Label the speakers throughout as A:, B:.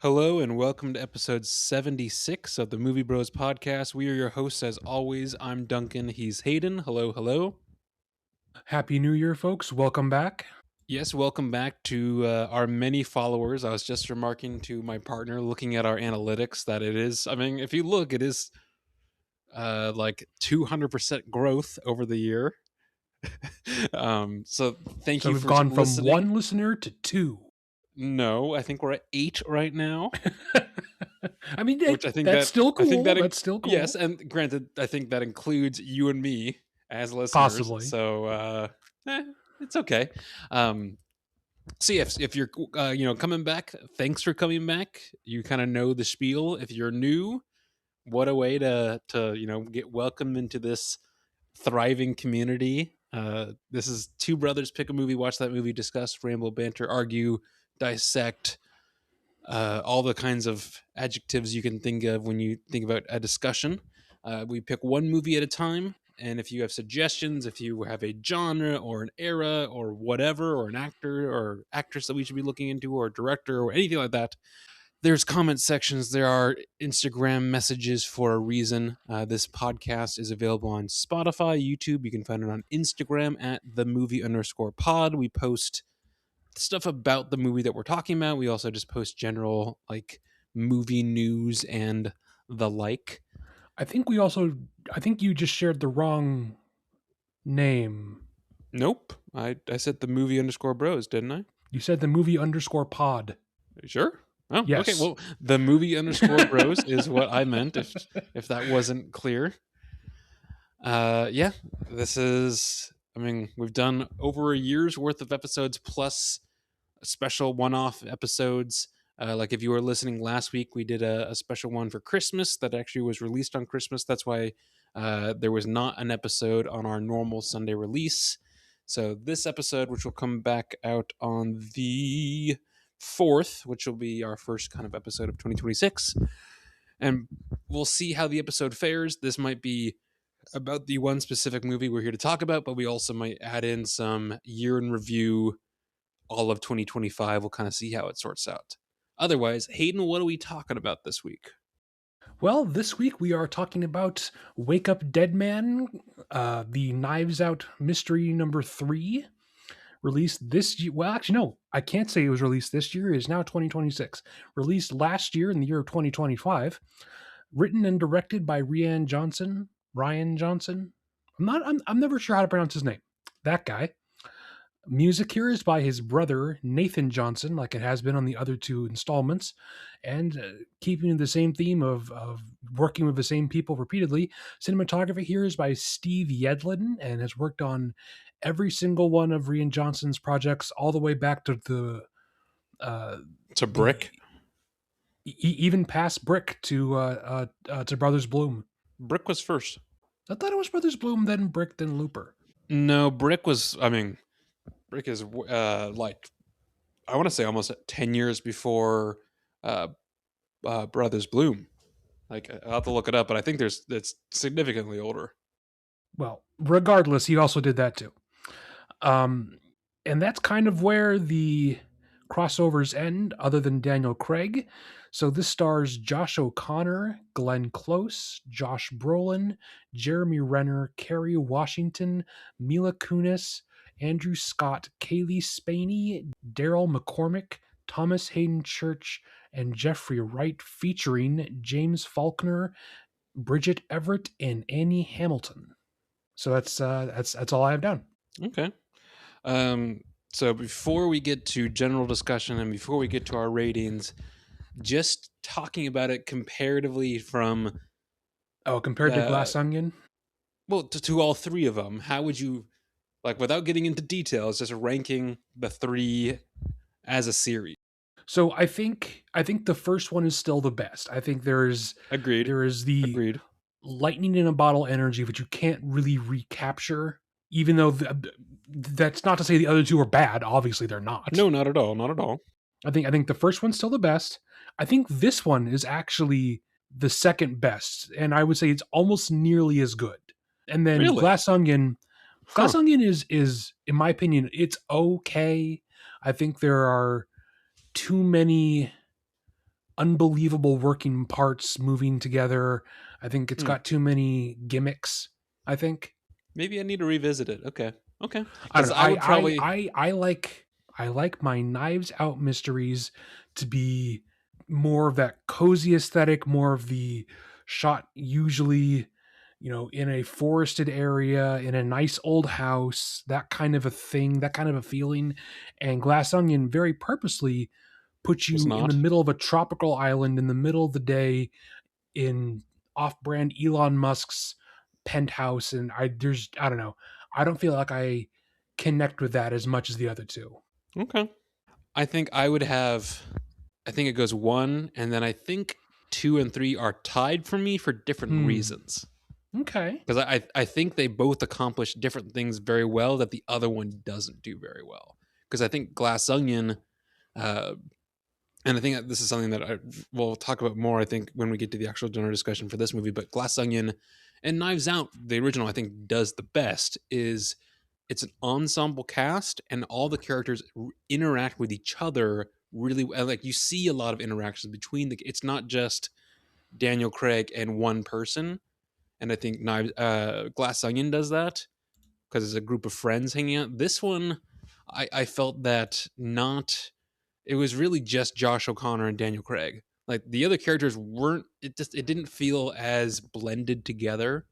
A: Hello and welcome to episode 76 of the Movie Bros podcast. We are your hosts as always. I'm Duncan. He's Hayden. Hello, hello.
B: Happy New Year, folks. Welcome back.
A: Yes, welcome back to our many followers. I was just remarking to my partner looking at our analytics that it is, if you look, it is like 200% growth over the year. So thank you
B: we've
A: for
B: gone
A: listening.
B: From one listener to two.
A: No, I think we're at 8 right now.
B: Which I think that's still cool. That's still cool.
A: Yes, and granted, I think that includes you and me as listeners.
B: Possibly.
A: So it's okay. So if you're coming back, thanks for coming back. You kind of know the spiel. If you're new, what a way to get welcomed into this thriving community. This is two brothers pick a movie, watch that movie, discuss, ramble, banter, argue, dissect, all the kinds of adjectives you can think of when you think about a discussion. We pick one movie at a time, and if you have suggestions, if you have a genre or an era or whatever, or an actor or actress that we should be looking into, or a director or anything like that, there's comment sections. There are Instagram messages for a reason. This podcast is available on Spotify, YouTube. You can find it on Instagram at @themovie_pod. We post stuff about the movie that we're talking about. We also just post general movie news and the like.
B: I think you just shared the wrong name.
A: Nope. I said the movie_bros, didn't I?
B: You said the movie_pod.
A: Are you sure? Oh,
B: yes.
A: Okay. Well, the movie_bros is what I meant, if that wasn't clear. Yeah, this is, we've done over a year's worth of episodes plus special one-off episodes. Like if you were listening last week, we did a special one for Christmas that actually was released on Christmas. That's why there was not an episode on our normal Sunday release. So this episode, which will come back out on the 4th, which will be our first kind of episode of 2026. And we'll see how the episode fares. This might be about the one specific movie we're here to talk about, but we also might add in some year in review, all of 2025. We'll kind of see how it sorts out. Otherwise, Hayden, what are we talking about this week?
B: Well, this week we are talking about Wake Up Dead Man, the Knives Out Mystery number 3, released this year. Well, actually, no, I can't say it was released this year. It is now 2026. Released last year in the year of 2025. Written and directed by Ryan Johnson. I'm never sure how to pronounce his name. That guy. Music here is by his brother, Nathan Johnson, like it has been on the other 2 installments. And keeping the same theme of working with the same people repeatedly, cinematography here is by Steve Yedlin and has worked on every single one of Ryan Johnson's projects all the way back to
A: to Brick.
B: Even past Brick to Brothers Bloom.
A: Brick was first.
B: I thought it was Brothers Bloom, then Brick, then Looper.
A: No, Brick was, Brick is I want to say almost 10 years before Brothers Bloom. I'll have to look it up, but I think it's significantly older.
B: Well, regardless, he also did that too. And that's kind of where the crossovers end, other than Daniel Craig. So this stars Josh O'Connor, Glenn Close, Josh Brolin, Jeremy Renner, Kerry Washington, Mila Kunis, Andrew Scott, Kaylee Spaney, Daryl McCormick, Thomas Hayden Church, and Jeffrey Wright, featuring James Faulkner, Bridget Everett, and Annie Hamilton. So that's all I have down.
A: Okay. So before we get to general discussion and before we get to our ratings, just talking about it comparatively from...
B: compared to Glass Onion?
A: Well, to all 3 of them, how would you, without getting into details, just ranking the 3 as a series?
B: So I think the first one is still the best. I think there's...
A: Agreed.
B: There is the...
A: Agreed.
B: Lightning in a bottle energy, which you can't really recapture, even though that's not to say the other 2 are bad. Obviously, they're not.
A: No, not at all. Not at all.
B: I think the first one's still the best. I think this one is actually the second best, and I would say it's almost nearly as good. And then
A: Really?
B: Glass Onion Glass
A: Huh.
B: Onion is in my opinion, it's okay. I think there are too many unbelievable working parts moving together. I think it's
A: Hmm.
B: got too many gimmicks. I think
A: Maybe I need to revisit it. Okay. Okay.
B: I don't
A: Because
B: know.
A: I would probably.
B: I like my Knives Out mysteries to be more of that cozy aesthetic, more of the shot usually, in a forested area, in a nice old house, that kind of a thing, that kind of a feeling. And Glass Onion very purposely puts
A: Was
B: you in the
A: not.
B: middle of a tropical island in the middle of the day in off-brand Elon Musk's penthouse, and I don't know. I don't feel like I connect with that as much as the other two.
A: Okay. I think I would have. I think it goes one, and then I think two and three are tied for me for different
B: Hmm.
A: reasons.
B: Okay.
A: Because I think they both accomplish different things very well that the other one doesn't do very well. Because I think Glass Onion, uh, and I think that this is something that we'll talk about more, I think, when we get to the actual dinner discussion for this movie. But Glass Onion and Knives Out, the original, I think, does the best. Is it's an ensemble cast, and all the characters interact with each other really well. Like you see a lot of interactions between the. It's not just Daniel Craig and one person. And I think Glass Onion does that because it's a group of friends hanging out. This one, I felt that not it was really just Josh O'Connor and Daniel Craig. Like the other characters weren't. It didn't feel as blended together.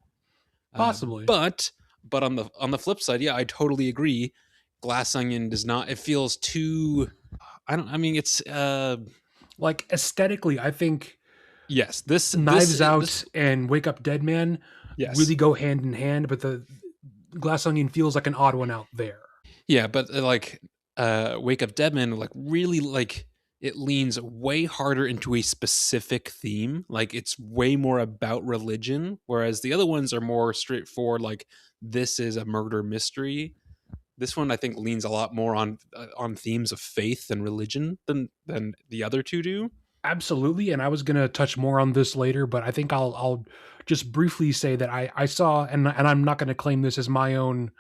A: Uh,
B: Possibly.
A: but but on the flip side, yeah, I totally agree. Glass Onion does not. It feels too. I don't. I mean, it's.
B: Like aesthetically, I think
A: Yes.
B: Knives Out and Wake Up Dead Man
A: Yes.
B: really go hand in hand, but the Glass Onion feels like an odd one out there.
A: Yeah, but like Wake Up Deadman, like really like it leans way harder into a specific theme. Like it's way more about religion, whereas the other ones are more straightforward. Like this is a murder mystery. This one I think leans a lot more on themes of faith and religion than the other two do.
B: Absolutely, and I was going to touch more on this later, but I think I'll just briefly say that I saw, and I'm not going to claim this as my own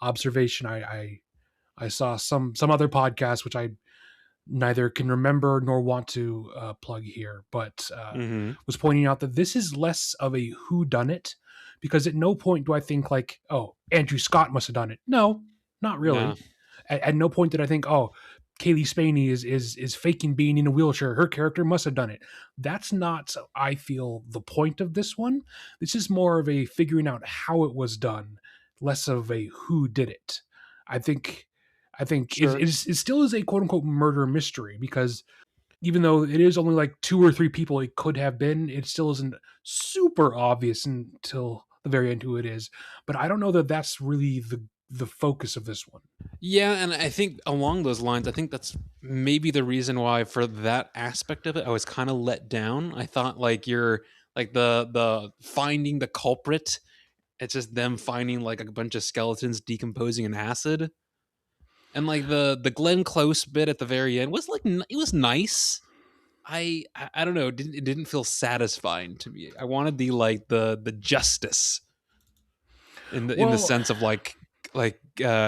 B: observation. I saw some other podcast which I neither can remember nor want to plug here, but
A: Mm-hmm.
B: was pointing out that this is less of a who done it, because at no point do I think like, oh, Andrew Scott must have done it. No, not
A: No,
B: really. At no point did I think, oh, Kaylee Spaney is faking being in a wheelchair. Her character must have done it. That's not, I feel, the point of this one. This is more of a figuring out how it was done, less of a who did it. I think
A: sure.
B: it still is a quote unquote murder mystery, because even though it is only like two or three people it could have been, it still isn't super obvious until the very end who it is. But I don't know that that's really the focus of this one.
A: Yeah, and I think along those lines, I think that's maybe the reason why for that aspect of it, I was kind of let down. I thought like you're like the finding the culprit. It's just them finding like a bunch of skeletons decomposing in acid, and like the Glenn Close bit at the very end was like it was nice. I don't know. It didn't feel satisfying to me. I wanted the justice in the
B: Well,
A: sense of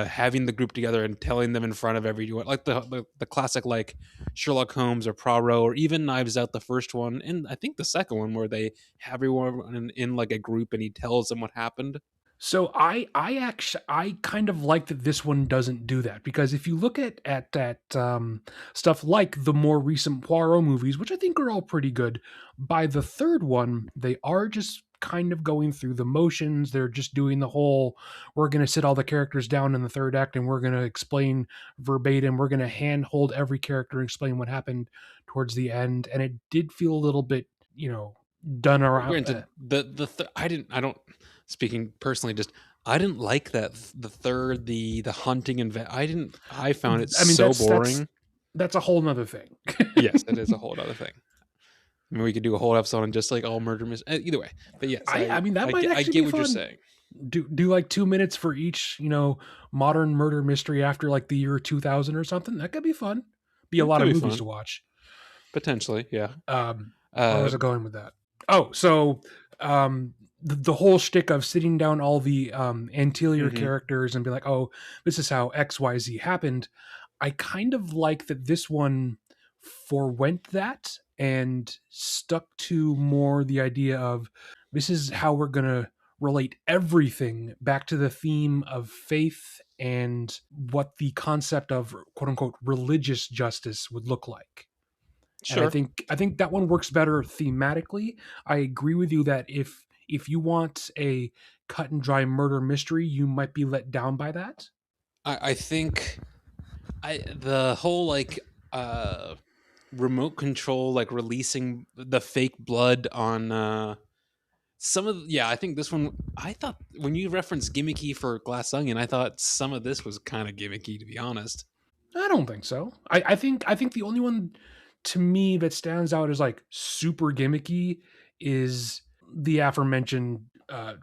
A: having the group together and telling them in front of everyone, like the classic like Sherlock Holmes or Poirot or even Knives Out, the first one, and I think the second one where they have everyone in like a group and he tells them what happened.
B: so I actually I kind of like that this one doesn't do that, because if you look at stuff like the more recent Poirot movies, which I think are all pretty good, by the third one they are just kind of going through the motions. They're just doing the whole, we're going to sit all the characters down in the third act and we're going to explain verbatim. We're going to handhold every character and explain what happened towards the end, and it did feel a little bit, done around.
A: Granted, I don't speaking personally, just I didn't like that the third the hunting and I found it
B: I mean,
A: so boring.
B: that's a whole nother thing.
A: Yes, it is a whole other thing. I mean, we could do a whole episode on just like all murder either way. But yes,
B: I mean, that might
A: I
B: actually
A: get
B: be
A: what you're
B: fun.
A: saying.
B: Do like 2 minutes for each, modern murder mystery after like the year 2000 or something. That could be fun. Be a
A: It
B: lot
A: could
B: of
A: be
B: movies
A: fun
B: to watch.
A: potentially. Yeah.
B: Where
A: Uh,
B: was I going with that? Oh, so um, the whole shtick of sitting down all the anterior
A: Hmm.
B: characters and be like, oh, this is how XYZ happened. I kind of like that this one forwent that and stuck to more the idea of this is how we're going to relate everything back to the theme of faith and what the concept of quote unquote religious justice would look like. And
A: Sure.
B: I think that one works better thematically. I agree with you that if you want a cut and dry murder mystery, you might be let down by that.
A: I think the whole like remote control, like releasing the fake blood on some of yeah, I think this one, I thought when you referenced gimmicky for Glass Onion, I thought some of this was kind of gimmicky, to be honest.
B: I don't think so. I think the only one to me that stands out as like super gimmicky is the aforementioned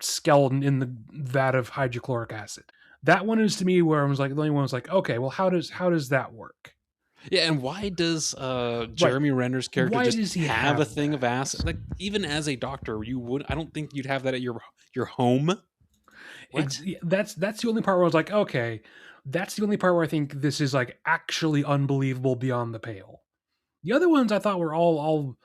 B: skeleton in the vat of hydrochloric acid. That one is to me where I was like the only one was like, okay, well how does that work?
A: Yeah, and why does
B: Right.
A: Jeremy Renner's character
B: Why
A: just
B: does he
A: have a
B: have
A: thing of
B: that?
A: acid? Like even as a doctor, you would I don't think you'd have that at your home. What?
B: That's the only part where I was like, okay, that's the only part where I think this is like actually unbelievable beyond the pale. The other ones I thought were all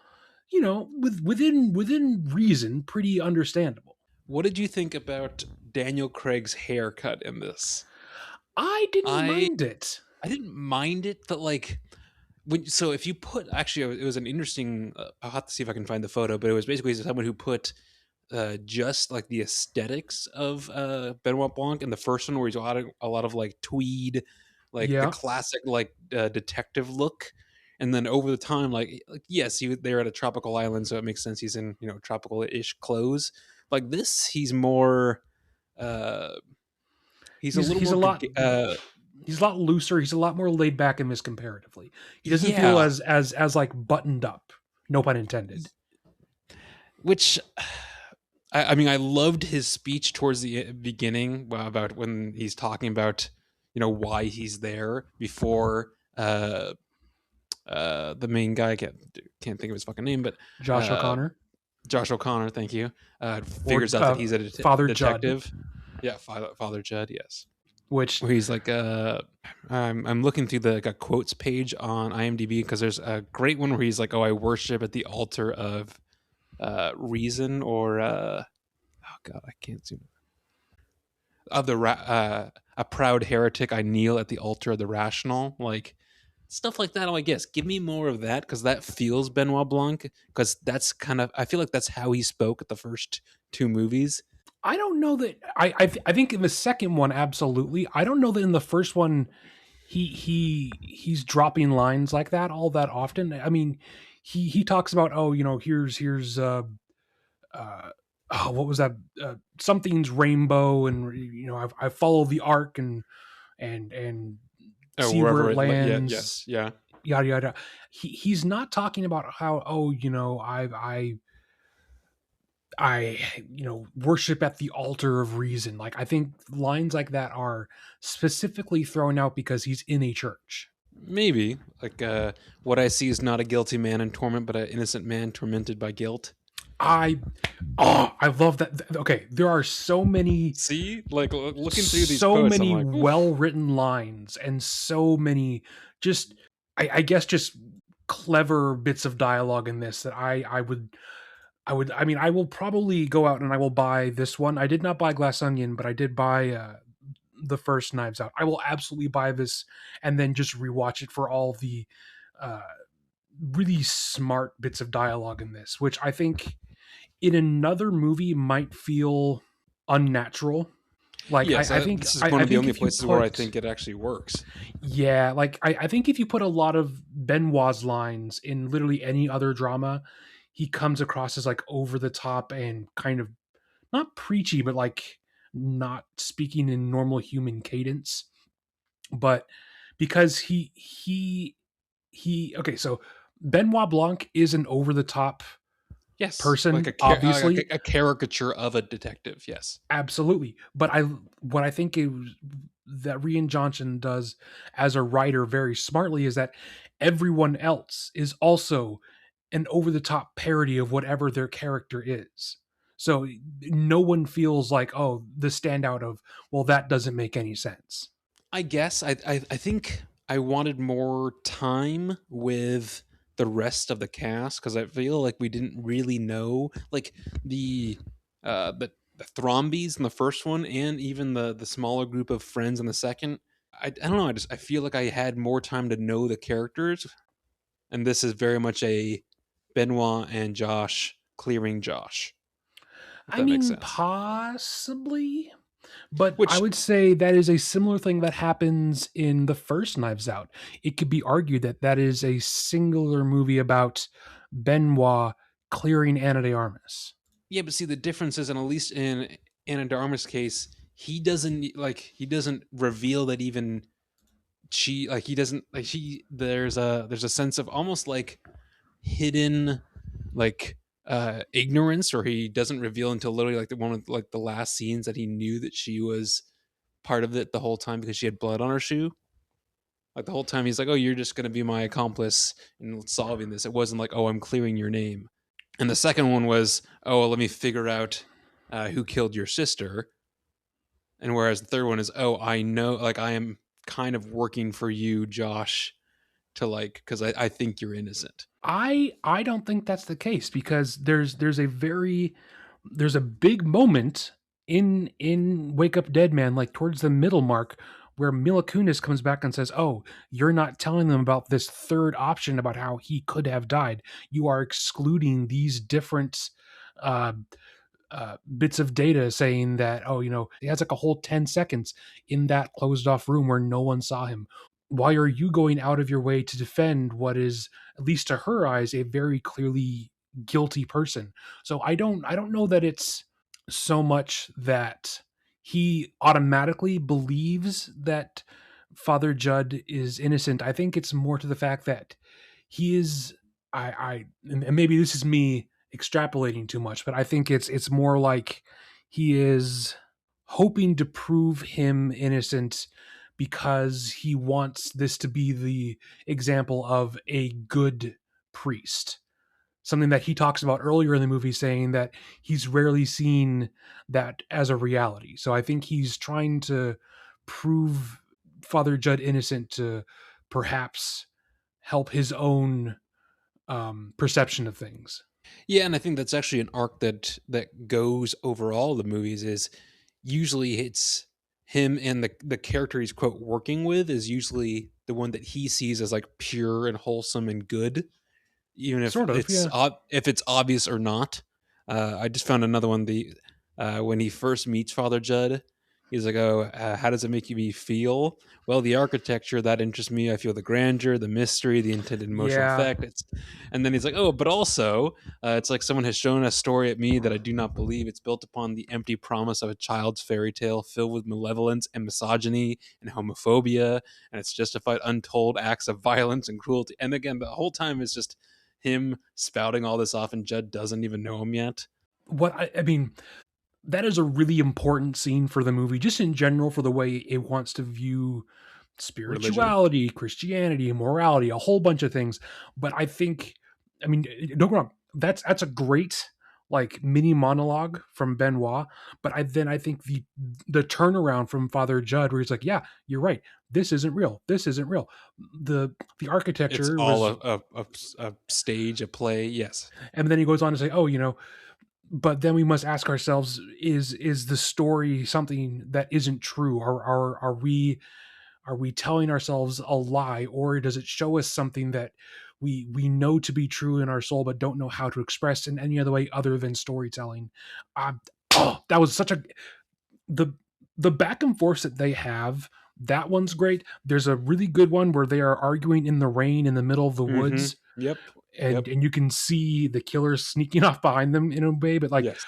B: within reason, pretty understandable.
A: What did you think about Daniel Craig's haircut in this?
B: I didn't
A: I
B: mind it.
A: I didn't mind it, but like when so if you put actually it was an interesting. I'll have to see if I can find the photo, but it was basically someone who put just like the aesthetics of Benoit Blanc in the first one, where he's a lot of like tweed, like the
B: Yeah,
A: classic like detective look, and then over the time, like yes, they're at a tropical island, so it makes sense he's in tropical-ish clothes. Like this, he's more. Uh, he's a little
B: he's
A: more.
B: a lot he's a lot looser. He's a lot more laid back in this comparatively. He doesn't feel
A: Yeah,
B: as like buttoned up. No pun intended.
A: which I mean, I loved his speech towards the beginning about when he's talking about why he's there before the main guy can't think of his fucking name, but
B: Josh
A: uh,
B: O'Connor
A: Josh O'Connor, thank you,
B: or
A: figures out that he's a
B: Father Judd,
A: detective. Yeah, Father Judd, yes.
B: which
A: Where he's like, I'm looking through the like, quotes page on IMDb because there's a great one where he's like, "Oh, I worship at the altar of reason," or oh god, I can't zoom of a proud heretic, I kneel at the altar of the rational, like stuff like that. I'm like, yes, give me more of that because that feels Benoit Blanc, because that's kind of I feel like that's how he spoke at the first two movies.
B: I don't know that I think in the second one absolutely. I don't know that in the first one he's dropping lines like that all that often. I mean, he talks about oh here's uh oh what was that something's rainbow and I follow the arc and
A: Oh,
B: see where
A: wherever
B: it
A: yeah,
B: lands
A: yes, yeah.
B: yada yada. He's not talking about how oh I worship at the altar of reason. Like I think lines like that are specifically thrown out because he's in a church.
A: Maybe like what I see is not a guilty man in torment, but an innocent man tormented by guilt.
B: I I love that. Okay, there are
A: See, like looking through these
B: so
A: quotes, I'm
B: many
A: like, oof.
B: well written lines and so many just I guess just clever bits of dialogue in this that I mean I will probably go out and I will buy this one. I did not buy Glass Onion, but I did buy the first Knives Out. I will absolutely buy this and then just rewatch it for all the uh, really smart bits of dialogue in this, which I think in another movie might feel unnatural. Like
A: Yes, this is one
B: I
A: of the
B: think
A: only
B: if you
A: places where I
B: put
A: think it actually works.
B: yeah, like I think if you put a lot of Benoit's lines in literally any other drama, he comes across as like over the top and kind of not preachy, but like not speaking in normal human cadence. But because he okay, so Benoit Blanc is an over the top
A: Yes, like
B: person, obviously,
A: a caricature of a detective. Yes.
B: absolutely. But what I think that Rian Johnson does as a writer very smartly is that everyone else is also an over the top parody of whatever their character is. So no one feels like, oh, the standout of, well, that doesn't make any sense.
A: I guess I think I wanted more time with the rest of the cast because I feel like we didn't really know like the the Thrombies in the first one and even the smaller group of friends in the second. I don't know. I feel like I had more time to know the characters, and this is very much a Benoit and Josh clearing Josh, if
B: I
A: that makes
B: mean,
A: sense.
B: possibly, but I
A: Which
B: would say that is a similar thing that happens in the first Knives Out. It could be argued that that is a singular movie about Benoit clearing Ana de Armas.
A: Yeah, but see the difference is, and at least in Anna de Armas' case, he doesn't reveal that even she like he doesn't like she there's a sense of almost like hidden like ignorance, or he doesn't reveal until literally like the one of like the last scenes that he knew that she was part of it the whole time because she had blood on her shoe. Like the whole time he's like, "Oh, you're just gonna be my accomplice in solving this." It wasn't like, "Oh, I'm clearing your name." And the second one was, "Oh, well, let me figure out who killed your sister." And whereas the third one is, "Oh, I know, like I am kind of working for you, Josh, to like because I think you're innocent."
B: I don't think that's the case because there's a big moment in Wake Up Dead Man, like towards the middle mark, where Mila Kunis comes back and says, "Oh, you're not telling them about this third option about how he could have died. You are excluding these different uh, bits of data saying that, oh, he has like a whole 10 seconds in that closed off room where no one saw him. Why are you going out of your way to defend what is, at least to her eyes, a very clearly guilty person?" So I don't know that it's so much that he automatically believes that Father Judd is innocent. I think it's more to the fact that he is, I and maybe this is me extrapolating too much, but I think it's more like he is hoping to prove him innocent because he wants this to be the example of a good priest. Something that he talks about earlier in the movie, saying that he's rarely seen that as a reality. So I think he's trying to prove Father Judd innocent to perhaps help his own perception of things.
A: Yeah, and I think that's actually an arc that goes over all the movies. Is usually it's him and the character he's quote working with is usually the one that he sees as like pure and wholesome and good, even
B: Sort of, yeah.
A: if it's obvious or not. I just found another one. The when he first meets Father Judd, he's like, "Oh, how does it make me feel?" Well, the architecture that interests me. I feel the grandeur, the mystery, the intended emotional
B: Yeah.
A: effect. And then he's like, "Oh, but also, it's like someone has shown a story at me that I do not believe. It's built upon the empty promise of a child's fairy tale filled with malevolence and misogyny and homophobia, and it's justified untold acts of violence and cruelty." And again, the whole time is just him spouting all this off, and Judd doesn't even know him yet.
B: I mean, that is a really important scene for the movie, just in general, for the way it wants to view
A: Religion.
B: spirituality, Christianity, morality, a whole bunch of things. But I think, I mean, don't get me wrong, that's a great like mini monologue from Benoit. But I think the turnaround from Father Judd, where he's like, "Yeah, you're right. This isn't real. This isn't real." The
A: It's
B: architecture
A: all
B: was,
A: a stage, a play. Yes.
B: and then he goes on to say, "Oh, but then we must ask ourselves, is the story something that isn't true? Are we telling ourselves a lie, or does it show us something that we know to be true in our soul but don't know how to express in any other way other than storytelling?" um, oh, that was such a, the the back and forth that they have. That one's great. There's a really good one where they are arguing in the rain in the middle of the
A: Mm-hmm.
B: woods,
A: Yep. Yep.
B: and you can see the killers sneaking off behind them in a way, but like
A: Yes.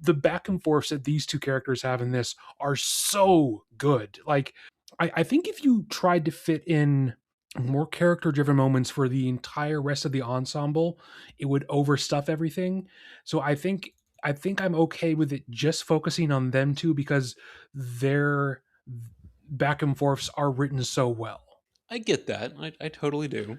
B: the back and forths that these two characters have in this are so good. Like, I think if you tried to fit in more character driven moments for the entire rest of the ensemble, it would overstuff everything. So I think I'm okay with it just focusing on them two because their back and forths are written so well.
A: I get that. I totally do.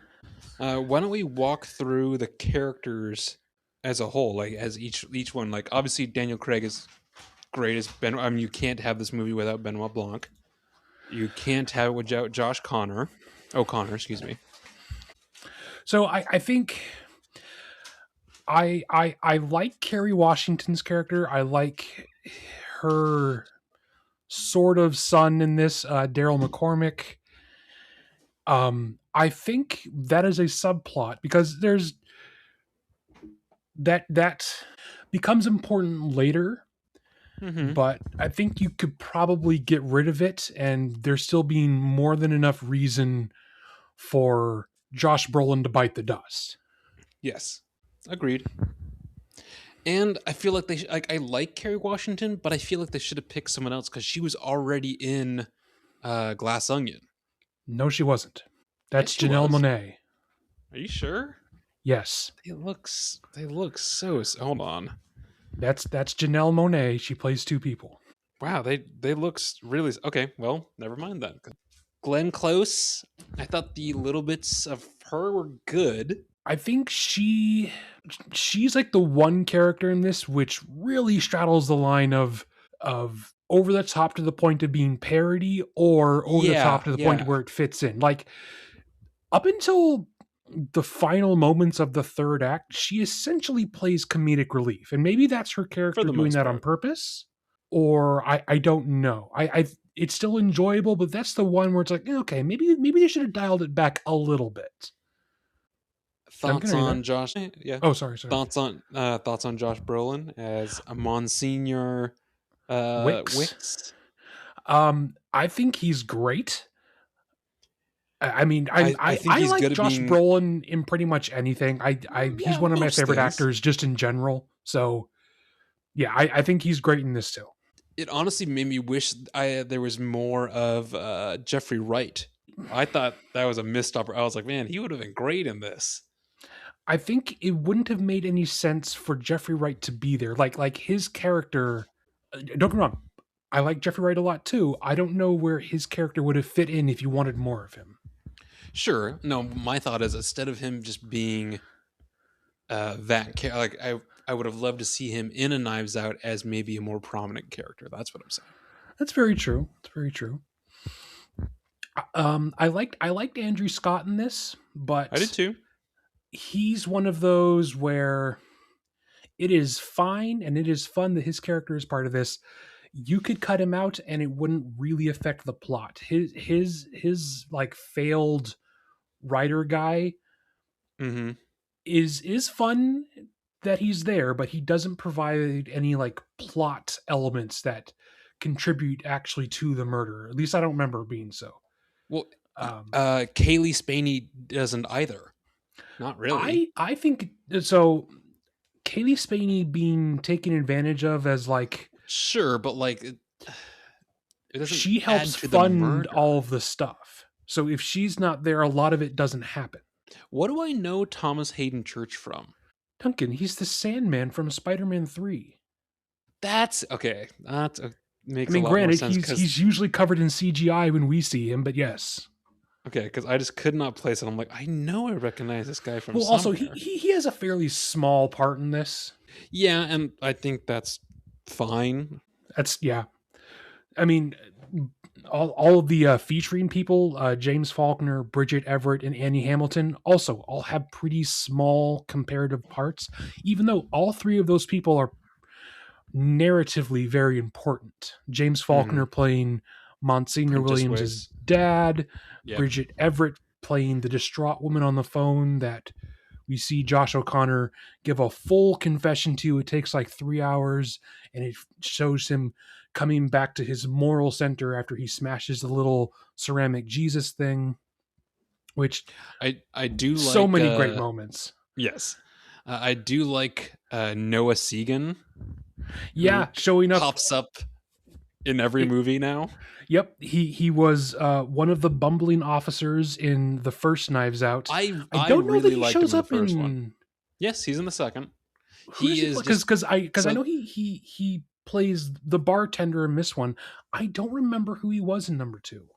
A: Why don't we walk through the characters as a whole, like as each one. Like obviously Daniel Craig is great as Ben. I mean, you can't have this movie without Benoit Blanc. You can't have it without Josh Connor, O'Connor, excuse me.
B: So I think I like Kerry Washington's character. I like her sort of son in this, Daryl McCormick. I think that is a subplot because there's that becomes important later,
A: Mm-hmm.
B: but I think you could probably get rid of it and there still being more than enough reason for Josh Brolin to bite the dust.
A: Yes, agreed. And I feel like like I like Kerry Washington, but I feel like they should have picked someone else because she was already in Glass Onion.
B: No, she wasn't.
A: Yes,
B: That's
A: she
B: Janelle
A: was.
B: Monáe.
A: Are you sure?
B: Yes,
A: They look so. Hold on.
B: that's Janelle Monáe. She plays two people.
A: Wow, they look really okay. Well, never mind then. Glenn Close. I thought the little bits of her were good.
B: I think she's like the one character in this which really straddles the line of over the top to the point of being parody or over the top
A: Yeah,
B: to the point
A: yeah.
B: where it fits in. Like up until the final moments of the third act, she essentially plays comedic relief. And maybe that's her
A: For
B: character
A: the
B: doing
A: most
B: that on
A: part.
B: purpose, or I don't know. I it's still enjoyable, but that's the one where it's like, okay, maybe they should have dialed it back a little bit. Duncan,
A: Thoughts
B: are you there?
A: on Josh? Yeah.
B: Oh, sorry.
A: Thoughts on Josh Brolin as a Monsignor
B: Wicks.
A: Wicks?
B: I think he's great. I mean,
A: I think
B: I
A: he's
B: like
A: good at
B: Josh
A: being.
B: Brolin in pretty much anything. He's
A: Yeah,
B: one of my
A: most
B: favorite
A: things.
B: actors just in general. So yeah, I think he's great in this too.
A: It honestly made me wish there was more of Jeffrey Wright. I thought that was a missed opportunity. I was like, man, he would have been great in this.
B: I think it wouldn't have made any sense for Jeffrey Wright to be there. Like his character. Don't get me wrong. I like Jeffrey Wright a lot too. I don't know where his character would have fit in if you wanted more of him.
A: Sure. No, my thought is instead of him just being like I would have loved to see him in a Knives Out as maybe a more prominent character. That's what I'm saying.
B: That's very true. That's very true. I liked Andrew Scott in this,
A: I did
B: but
A: too.
B: he's one of those where it is fine and it is fun that his character is part of this. You could cut him out and it wouldn't really affect the plot. His like failed writer guy
A: Mm-hmm.
B: is fun that he's there, but he doesn't provide any like plot elements that contribute actually to the murder. At least I don't remember it being so.
A: Well,
B: Um,
A: Kaylee Spaney doesn't either. Not really.
B: I think so. Kaylee Spaney being taken advantage of as like
A: Sure, but like it doesn't
B: she
A: add
B: helps
A: to the
B: fund
A: murder.
B: all of the stuff. So if she's not there, a lot of it doesn't happen.
A: What do I know Thomas Hayden Church from?
B: Duncan, he's the Sandman from Spider-Man 3.
A: That's okay. That
B: I
A: makes a
B: mean,
A: lot more
B: granted,
A: sense
B: he's usually covered in CGI when we see him, but yes.
A: because I just could not place it. I'm like, I know I recognize this guy from
B: Well, also
A: somewhere.
B: he has a fairly small part in this.
A: Yeah, and I think that's fine.
B: That's yeah. I mean, all of the featuring people, James Faulkner, Bridget Everett, and Annie Hamilton, also all have pretty small comparative parts, even though all three of those people are narratively very important. James
A: Hmm.
B: Faulkner playing Monsignor
A: Prentice
B: Williams's
A: Wicks.
B: dad,
A: Yep.
B: Bridget Everett playing the distraught woman on the phone that we see Josh O'Connor give a full confession to. It takes like 3 hours, and it shows him coming back to his moral center after he smashes the little ceramic Jesus thing, which
A: I do
B: so
A: like
B: many great moments.
A: yes. I do like Noah Segan who
B: Yeah, showing up.
A: pops up in every
B: It,
A: movie now.
B: yep, he was one of the bumbling officers in the first Knives Out. I
A: I
B: don't know that
A: really
B: he
A: liked him
B: shows
A: in the
B: up
A: first one.
B: in.
A: Yes, he's in the second.
B: Who does
A: He
B: he
A: is
B: play?
A: just
B: Because I
A: so
B: know he plays the bartender in this one. I don't remember who he was in number two.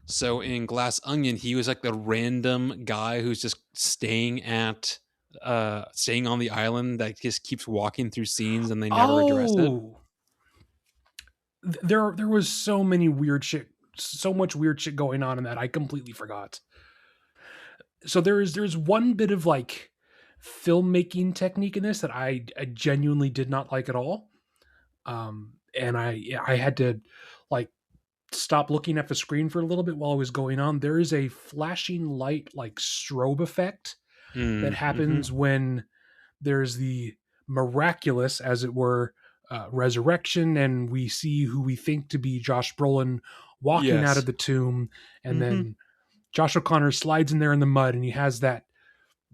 A: so in Glass Onion, he was like the random guy who's just staying at staying on the island that just keeps walking through scenes and they never address it.
B: Oh, there was so many weird shit, so much weird shit going on in that I completely forgot. So there's one bit of like filmmaking technique in this that I genuinely did not like at all. And I had to like stop looking at the screen for a little bit while it was going on. There is a flashing light like strobe effect that
A: Mm-hmm.
B: happens when there's the miraculous, as it were, resurrection, and we see who we think to be Josh Brolin walking out of
A: Yes.
B: the tomb, and
A: Mm-hmm.
B: then Josh O'Connor slides in there in the mud, and he has that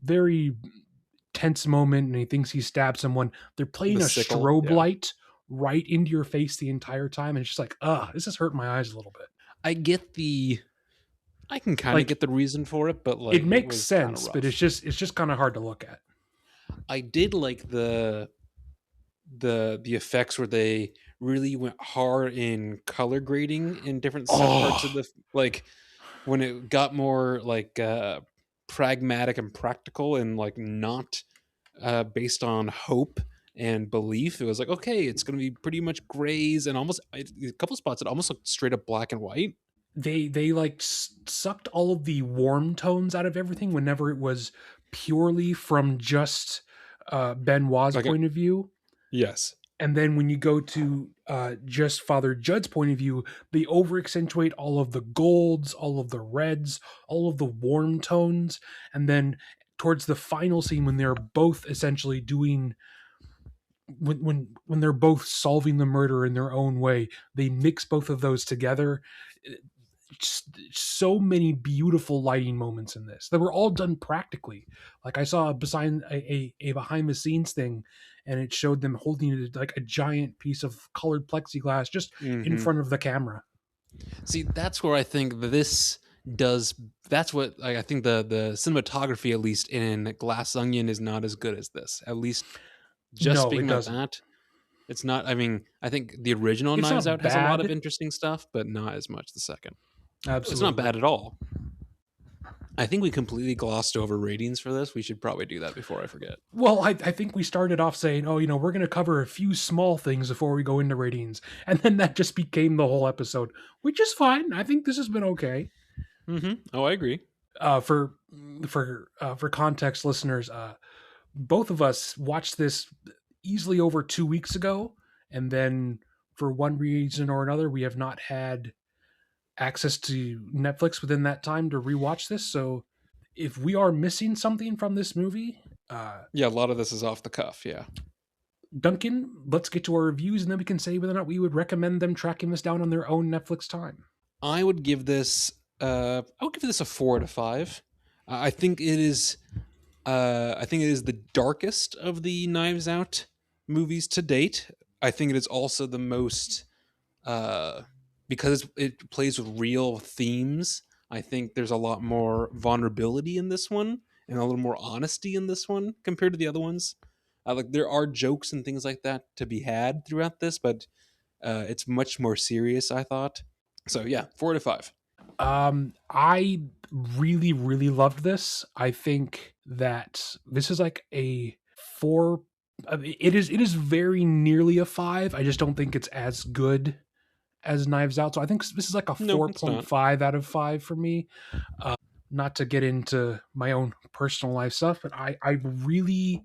B: very tense moment, and he thinks he stabbed someone. They're
A: The
B: playing a
A: sickle.
B: strobe
A: Yeah.
B: light right into your face the entire time, and it's just like, this is hurting my eyes a little bit.
A: I get the. I can kind of
B: Like
A: get the reason for it, but
B: it
A: like it
B: makes
A: was kind of
B: sense, but
A: rough.
B: it's just kind of hard to look at.
A: I did like the effects where they really went hard in color grading in different parts of
B: Oh,
A: the like when it got more like pragmatic and practical and like not based on hope and belief. It was like, okay, it's going to be pretty much grays and almost a couple spots. It almost looked straight up black and white.
B: they like sucked all of the warm tones out of everything whenever it was purely from just Benoit's
A: Like,
B: point of view.
A: yes.
B: And then when you go to just Father Judd's point of view, they over accentuate all of the golds, all of the reds, all of the warm tones. And then towards the final scene, when they're both essentially doing, when they're both solving the murder in their own way, they mix both of those together. So many beautiful lighting moments in this that were all done practically. Like I saw a behind the scenes thing, and it showed them holding it like a giant piece of colored plexiglass just in
A: Hmm.
B: front of the camera.
A: See, that's where I think this does. That's what like, I think the cinematography, at least in Glass Onion, is not as good as this. At least just
B: No, it
A: speaking of
B: doesn't.
A: that, it's not. I mean, I think the original
B: It's
A: Knives
B: not
A: Out has a lot of
B: bad.
A: interesting stuff, but not as much the second. It's not
B: Absolutely.
A: bad at all. I think we completely glossed over ratings for this. We should probably do that before I forget.
B: Well, I think we started off saying, oh, we're going to cover a few small things before we go into ratings. And then that just became the whole episode, which is fine. I think this has been okay.
A: Oh, I agree.
B: For for context, listeners, both of us watched this easily over 2 weeks ago, and then for one reason or another, we have not had access to Netflix within that time to rewatch this. So, if we are missing something from this movie,
A: Yeah, a lot of this is off the cuff. Yeah,
B: Duncan, let's get to our reviews, and then we can say whether or not we would recommend them tracking this down on their own Netflix time.
A: I would give this. I would give this a 4 out of 5. I think it is. I think it is the darkest of the Knives Out movies to date. I think it is also the most uh, because it plays with real themes. I think there's a lot more vulnerability in this one and a little more honesty in this one compared to the other ones. Like there are jokes and things like that to be had throughout this, but it's much more serious. I thought so. Yeah, 4 out of 5.
B: I really, really loved this. I think that this is like a four. It is very nearly a five. I just don't think it's as good as Knives Out. So I think this is like a
A: No,
B: four
A: it's
B: point
A: not.
B: five out of five for me. Not to get into my own personal life stuff, but I really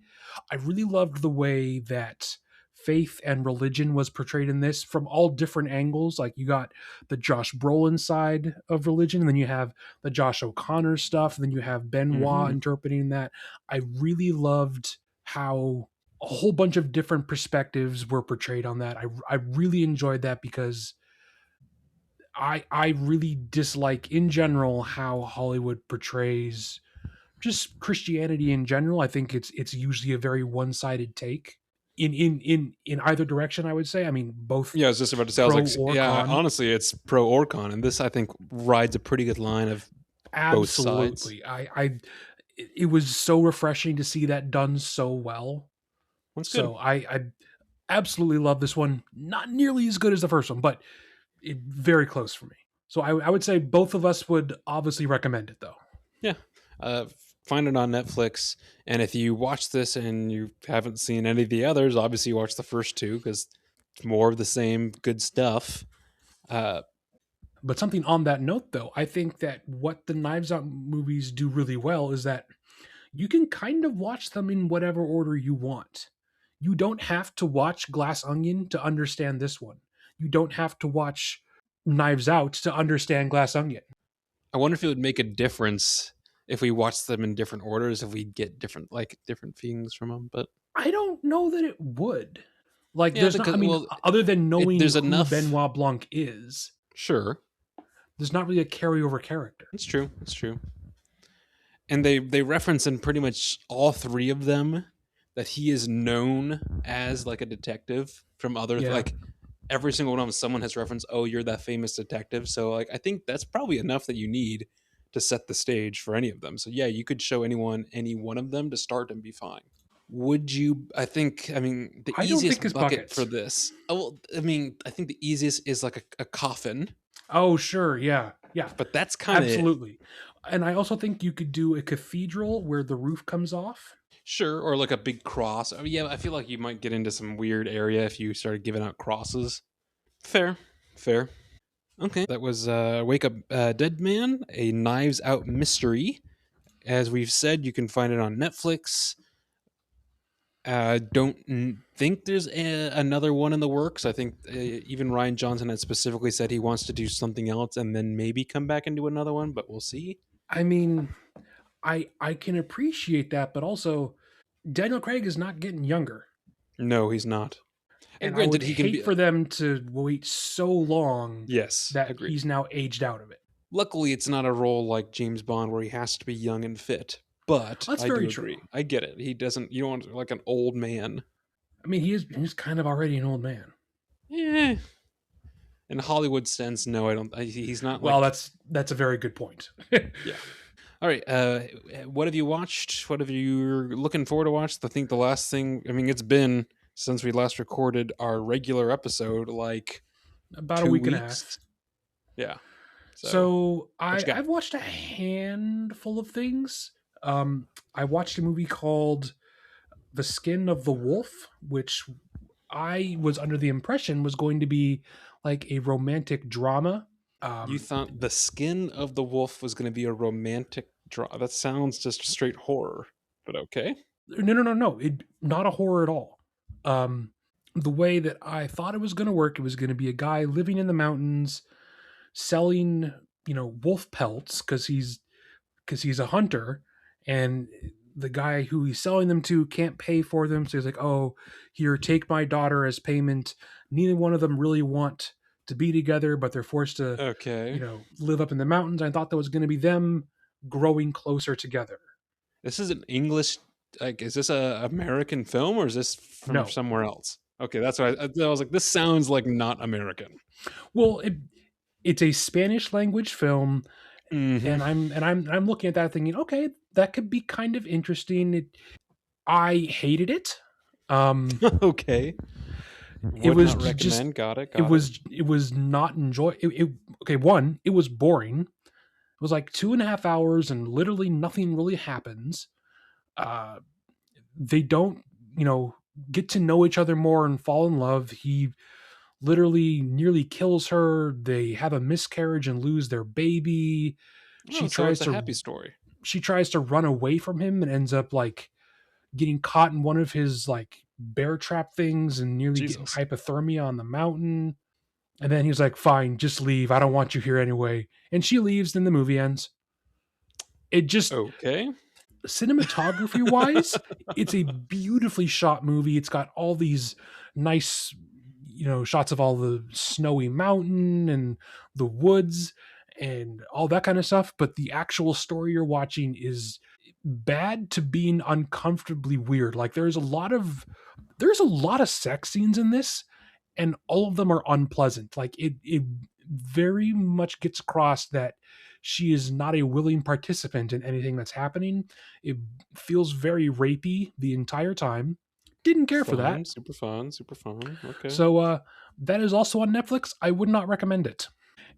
B: loved the way that faith and religion was portrayed in this from all different angles. Like you got the Josh Brolin side of religion, and then you have the Josh O'Connor stuff, and then you have Benoit
A: Hmm.
B: interpreting that. I really loved how a whole bunch of different perspectives were portrayed on that. I really enjoyed that because I really dislike in general how Hollywood portrays just Christianity in general. I think it's usually a very one-sided take in either direction, I would say. I mean, both
A: Yeah, I was just about to say. I was
B: pro
A: like,
B: or
A: yeah,
B: con.
A: honestly, it's pro or con, and this I think rides a pretty good line of both sides.
B: Absolutely. It was so refreshing to see that done so well.
A: That's good.
B: So I absolutely love this one. Not nearly as good as the first one, but very close for me. So I would say both of us would obviously recommend it though.
A: Yeah. find it on Netflix. And if you watch this and you haven't seen any of the others, obviously you watch the first two because it's more of the same good stuff. Uh,
B: But something on that note, though, I think that what the Knives Out movies do really well is that you can kind of watch them in whatever order you want. You don't have to watch Glass Onion to understand this one. You don't have to watch Knives Out to understand Glass Onion.
A: I wonder if it would make a difference if we watched them in different orders, if we get different different feelings from them. But
B: I don't know that it would. Like,
A: yeah,
B: there's not,
A: because
B: I mean,
A: well,
B: other than knowing
A: there's
B: who
A: enough.
B: Benoit Blanc is,
A: Sure,
B: there's not really a carryover character.
A: it's true. It's true. And they reference in pretty much all three of them that he is known as like a detective from other
B: Yeah.
A: like every single one of them. Someone has referenced, oh, you're that famous detective. So like I think that's probably enough that you need to set the stage for any of them. So yeah, you could show anyone any one of them to start and be fine. Would you? I think. I mean, the
B: I don't think
A: easiest
B: his
A: bucket for
B: buckets.
A: this. Oh, well, I mean, I think the easiest is like a coffin,
B: Oh, sure. Yeah. Yeah.
A: but that's kind of it.
B: Absolutely. And I also think you could do a cathedral where the roof comes off.
A: Sure, or like a big cross. Oh, yeah, I feel like you might get into some weird area if you started giving out crosses. Fair, fair. Okay, that was Wake Up Dead Man, a Knives Out mystery. As we've said, you can find it on Netflix. Don't think there's another one in the works. I think even Ryan Johnson had specifically said he wants to do something else and then maybe come back and do another one, but we'll see.
B: I mean, I can appreciate that, but also Daniel Craig is not getting younger.
A: No, he's not. And
B: And I
A: granted,
B: would
A: he can
B: hate
A: be.
B: for them to wait so long
A: Yes,
B: that
A: agreed.
B: he's now aged out of it.
A: Luckily, it's not a role like James Bond where he has to be young and fit. But
B: That's
A: I
B: very
A: do
B: true.
A: agree. I get it. He doesn't. You don't want like an old man.
B: I mean, he's kind of already an old man.
A: Yeah. In Hollywood sense, no, I don't. He's not
B: Well,
A: like.
B: that's a very good point.
A: Yeah. All right. What have you watched? What have you looking forward to watch? I think the last thing. I mean, it's been since we last recorded our regular episode, like
B: About a
A: two
B: week and a
A: weeks.
B: half.
A: Yeah. So
B: So
A: what you got?
B: I've watched a handful of things. I watched a movie called The Skin of the Wolf, which I was under the impression was going to be like a romantic drama.
A: You
B: Um,
A: thought the skin of the wolf was going to be a romantic draw? That sounds just straight horror. But okay.
B: no, not a horror at all. Um, the way that I thought it was going to work, it was going to be a guy living in the mountains, selling wolf pelts because he's a hunter, and the guy who he's selling them to can't pay for them, so he's like, oh, here, take my daughter as payment. Neither one of them really want to be together, but they're forced to
A: Okay.
B: live up in the mountains. I thought that was going to be them growing closer together.
A: This is an English. Like, is this a American film or is this from
B: No.
A: somewhere else? Okay, that's why I was like, this sounds like not American.
B: Well, it's a Spanish language film,
A: Hmm.
B: and I'm looking at that thinking, okay, that could be kind of interesting. I hated it. Um,
A: Okay.
B: it
A: Would
B: was
A: not
B: just
A: recommend. Got it.
B: it
A: Got it.
B: was it was not enjoy okay, one, it was boring. It was like 2.5 hours and literally nothing really happens. uh they don't get to know each other more and fall in love. He literally nearly kills her. They have a miscarriage and lose their baby.
A: Oh,
B: she
A: so
B: tries
A: it's a
B: to
A: happy story.
B: she tries to run away from him and ends up like getting caught in one of his like bear trap things and nearly getting
A: Jesus.
B: hypothermia on the mountain. And then he's like, fine, just leave. I don't want you here anyway. And she leaves, then the movie ends. It just,
A: Okay.
B: cinematography wise, it's a beautifully shot movie. It's got all these nice, shots of all the snowy mountain and the woods and all that kind of stuff. But the actual story you're watching is bad to being uncomfortably weird. Like there's a lot of sex scenes in this, and all of them are unpleasant. Like it very much gets across that she is not a willing participant in anything that's happening. It feels very rapey the entire time. Didn't care for that.
A: Fun. Super fun. Super fun. Okay.
B: So that is also on Netflix. I would not recommend it.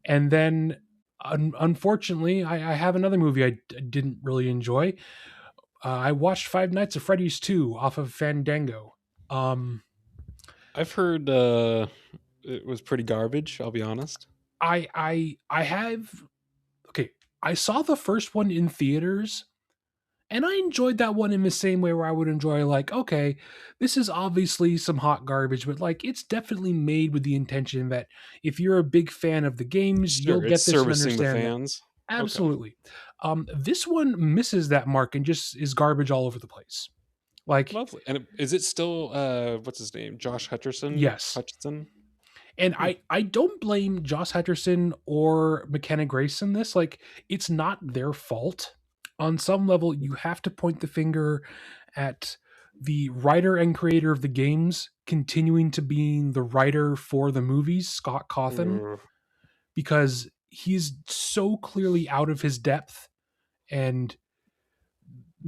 B: And then unfortunately, I have another movie I didn't really enjoy. I watched Five Nights at Freddy's 2 off of Fandango. Um,
A: I've heard it was pretty garbage. I'll be honest.
B: I have okay. I saw the first one in theaters, and I enjoyed that one in the same way where I would enjoy, like, okay, this is obviously some hot garbage, but like it's definitely made with the intention that if you're a big fan of the games, you'll
A: Sure, it's
B: get this and
A: servicing the
B: understand that.
A: fans. Okay,
B: Absolutely. This one misses that mark and just is garbage all over the place. Like,
A: lovely. And is it still what's his name? Josh Hutcherson?
B: yes.
A: Hutchinson?
B: And
A: Hmm.
B: I don't blame Joss Hutcherson or McKenna Grace in this. Like, it's not their fault. On some level, you have to point the finger at the writer and creator of the games continuing to being the writer for the movies, Scott Cawthon,
A: Ugh.
B: because he's so clearly out of his depth, and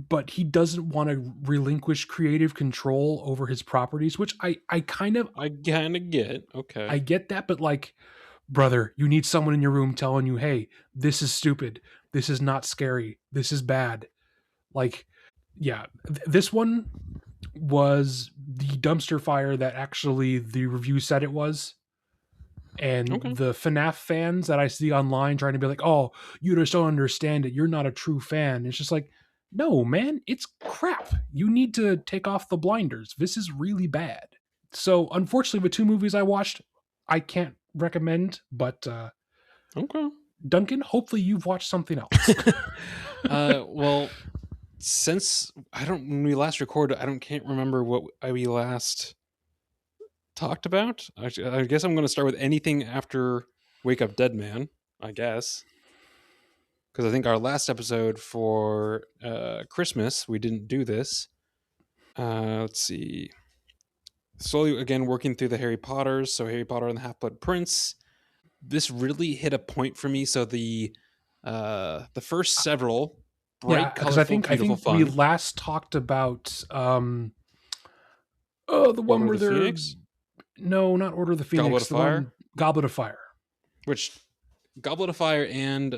B: but he doesn't want to relinquish creative control over his properties, which I kind of
A: I kind of get.
B: I
A: Okay.
B: get that, but like, brother, you need someone in your room telling you, hey, this is stupid. This is not scary. This is bad. Like, yeah, this one was the dumpster fire that actually the review said it was. And
A: Okay.
B: the FNAF fans that I see online trying to be like, oh, you just don't understand it. You're not a true fan. It's just like, no, man, it's crap. You need to take off the blinders. This is really bad. So, unfortunately, the two movies I watched, I can't recommend, but
A: Okay.
B: Duncan, hopefully you've watched something else.
A: Well, since I don't when we last recorded, I don't can't remember what we last talked about. I guess I'm going to start with anything after Wake Up Dead Man. I guess because I think our last episode for Christmas we didn't do this. Let's see. Slowly again working through the Harry Potters. So Harry Potter and the Half Blood Prince. This really hit a point for me. So the first several
B: Yeah,
A: bright,
B: because I
A: colorful,
B: think I
A: beautiful,
B: think we
A: fun.
B: last talked about oh, the one
A: Order of
B: where
A: the
B: they're,
A: Phoenix,
B: no, not Order of the
A: Goblet
B: Phoenix,
A: of
B: the
A: Fire,
B: one Goblet of Fire.
A: which Goblet of Fire and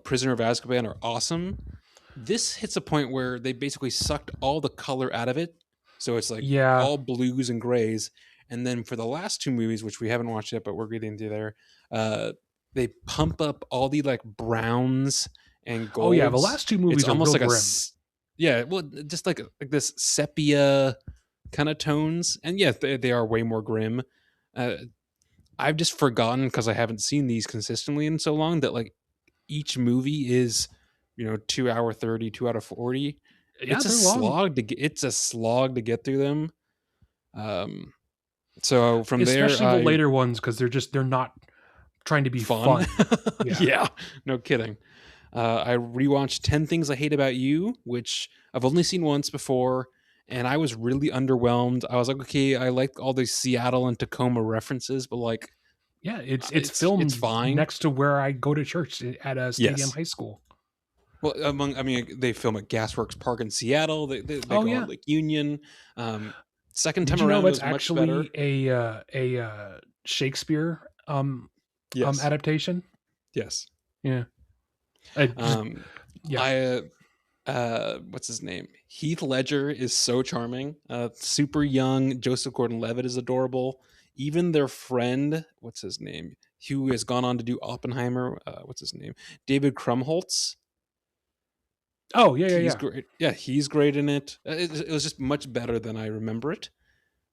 A: Prisoner of Azkaban are awesome. This hits a point where they basically sucked all the color out of it, so it's like
B: Yeah.
A: all blues and grays. And then for the last two movies, which we haven't watched yet, but we're getting to there, they pump up all the like browns and
B: Oh yeah, the
A: golds.
B: last two
A: It's
B: movies are
A: almost
B: real
A: like
B: grim.
A: yeah, well, just like this sepia kind of tones, and yeah, they are way more grim. Uh, I've just forgotten because I haven't seen these consistently in so long that like each movie is 2 hour 30, 2 out of 40.
B: Yeah, they're long.
A: It's a slog to get through them. Um, so from there,
B: Especially the
A: I
B: later ones because they're not trying to be
A: fun.
B: fun. Yeah.
A: Yeah, no kidding. I rewatched 10 Things I Hate About You, which I've only seen once before, and I was really underwhelmed. I was like, okay, I like all these Seattle and Tacoma references, but like,
B: Yeah, it's
A: it's
B: filmed
A: fine.
B: next to where I go to church at a Stadium
A: Yes.
B: High School.
A: Well, I mean, they film at Gasworks Park in Seattle. They
B: Oh
A: go out
B: yeah.
A: Lake Union. Um, Second
B: Did
A: time
B: you know
A: around
B: that's
A: was much better.
B: actually a Shakespeare
A: Yes,
B: adaptation?
A: yes.
B: Yeah. I just
A: Um,
B: yeah.
A: I what's his name? Heath Ledger is so charming. Super young. Joseph Gordon-Levitt is adorable. Even their friend, what's his name, who has gone on to do Oppenheimer. What's his name? David Krumholtz.
B: Oh, yeah, yeah,
A: He's
B: yeah.
A: great. Yeah, he's great in it. It was just much better than I remember it.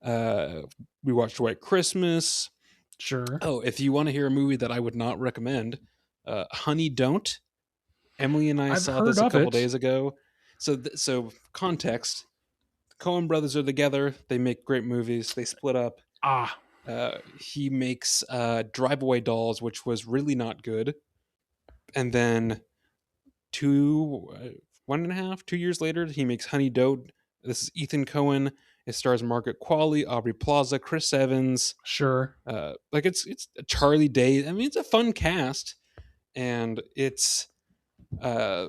A: Uh, we watched White Christmas.
B: Sure.
A: Oh, if you want to hear a movie that I would not recommend, Honey Don't. Emily and I
B: I've
A: saw
B: heard
A: this a
B: of
A: couple
B: it.
A: days ago. So context: the Coen brothers are together. They make great movies. They split up.
B: Ah,
A: He makes Drive Away Dolls, which was really not good, and then 1.5, 2 years later, he makes Honey Doe. This is Ethan Cohen. It stars Margaret Qualley, Aubrey Plaza, Chris Evans.
B: sure.
A: Like it's Charlie Day. I mean, it's a fun cast, and it's uh,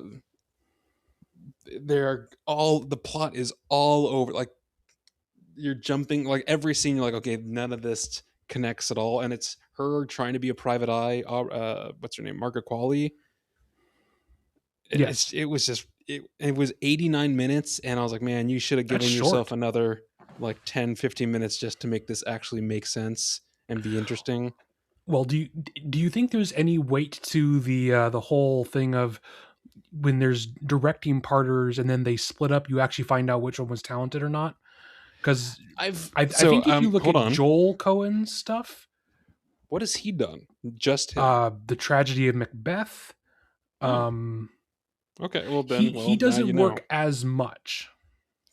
A: they're all the plot is all over. Like you're jumping like every scene. You're like, okay, none of this connects at all, and it's her trying to be a private eye. What's her name? Margaret Qualley.
B: Yes,
A: it was just it was 89 minutes, and I was like, man, you should have
B: that's
A: given yourself
B: short.
A: another like 10-15 minutes just to make this actually make sense and be interesting.
B: Well, do you think there's any weight to the whole thing of when there's directing partners and then they split up, you actually find out which one was talented or not? Because
A: I've
B: I
A: so
B: think if you look
A: hold
B: at
A: on.
B: Joel Cohen's stuff,
A: What has he done? Just him.
B: the tragedy of Macbeth,
A: Oh,
B: um,
A: okay. Well
B: he
A: then,
B: he
A: well now you
B: doesn't
A: know.
B: work as much.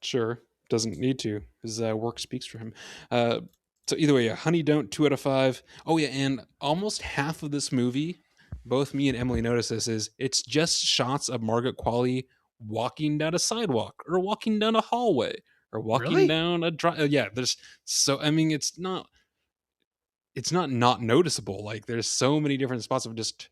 A: Sure, doesn't need to. His work speaks for him. Uh, so either way, yeah, Honey Don't 2 out of 5. Oh yeah, and almost half of this movie, both me and Emily notice this, is it's just shots of Margaret Qualley walking down a sidewalk or walking down a hallway or walking
B: Really?
A: down a drive. Yeah, there's so I mean it's not noticeable. Like there's so many different spots of just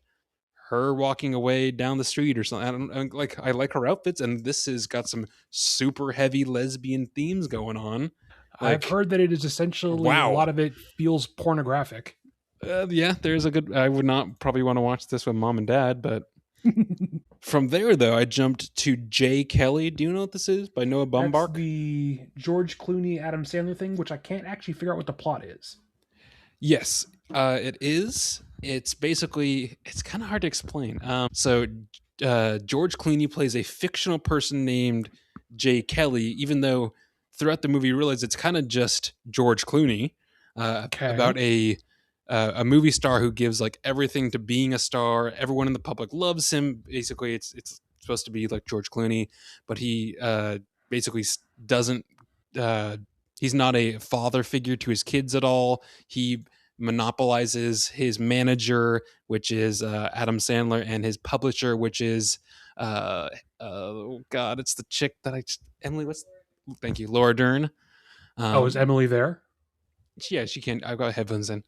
A: her walking away down the street or something. I like her outfits, and this has got some super heavy lesbian themes going on.
B: I've
A: Like,
B: heard that it is essentially a
A: wow.
B: lot of it feels pornographic.
A: Yeah, there's a good. I would not probably want to watch this with mom and dad, but from there though, I jumped to Jay Kelly. Do you know what this is by Noah
B: That's
A: Baumbach?
B: the George Clooney Adam Sandler thing, which I can't actually figure out what the plot is.
A: Yes, it is. It's basically it's kind of hard to explain. George Clooney plays a fictional person named Jay Kelly, even though throughout the movie you realize it's kind of just George Clooney about
B: Okay.
A: a movie star who gives like everything to being a star. Everyone in the public loves him. Basically, it's supposed to be like George Clooney, but he basically doesn't. Uh, he's not a father figure to his kids at all. He monopolizes his manager, which is Adam Sandler, and his publisher, which is oh god, it's the chick that Emily. What's thank you, Laura Dern.
B: Oh, is
A: Um,
B: Emily there?
A: yeah, she can't. I've got headphones in.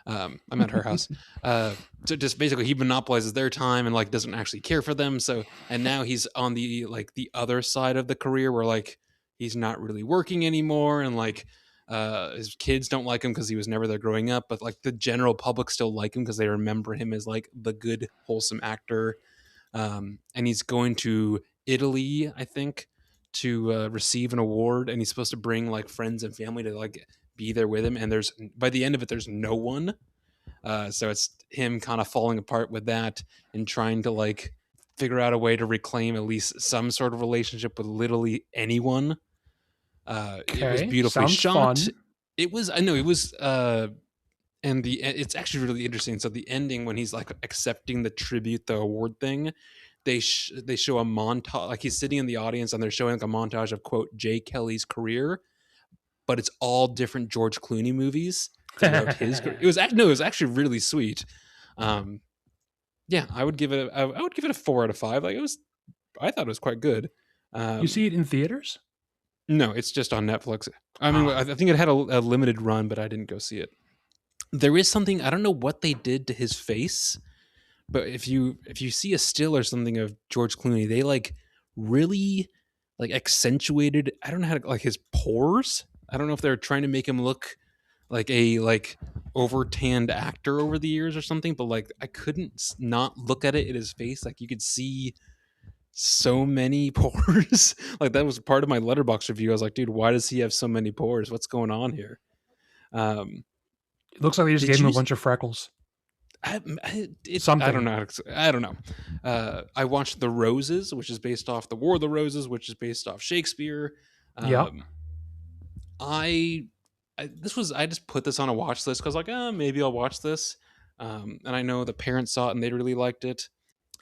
A: I'm at her house. So just basically he monopolizes their time and like doesn't actually care for them. So and now he's on the like the other side of the career where like he's not really working anymore and like his kids don't like him because he was never there growing up, but like the general public still like him because they remember him as like the good wholesome actor. And he's going to Italy, I think, to receive an award, and he's supposed to bring like friends and family to like be there with him. And there's by the end of it, there's no one. So it's him kind of falling apart with that and trying to like figure out a way to reclaim at least some sort of relationship with literally anyone. It was
B: Okay,
A: beautifully
B: sounds
A: shot.
B: fun.
A: It was I know it was and it's actually really interesting. So the ending when he's like accepting the tribute, the award thing, they show a montage like he's sitting in the audience and they're showing like a montage of quote Jay Kelly's career, but it's all different George Clooney movies throughout his career. It was no, it was actually really sweet. Um, yeah, I would give it a 4 out of 5. Like it was, I thought it was quite good.
B: You
A: Um,
B: see it in theaters?
A: no, it's just on Netflix. I mean,
B: Ah,
A: I think it had a limited run, but I didn't go see it. There is something I don't know what they did to his face, but if you see a still or something of George Clooney, they like really like accentuated. I don't know how to like his pores. I don't know if they're trying to make him look like a like over tanned actor over the years or something, but like I couldn't not look at it in his face. Like you could see so many pores. Like that was part of my letterbox review. I was like, dude, why does he have so many pores? What's going on here? Um,
B: it looks like they just
A: did
B: gave him
A: you
B: a bunch of freckles.
A: I don't
B: Something.
A: know. I don't know. I watched The Roses, which is based off The War of the Roses, which is based off Shakespeare.
B: Yep.
A: Um, I, I just put this on a watch list because like maybe I'll watch this. And I know the parents saw it and they really liked it,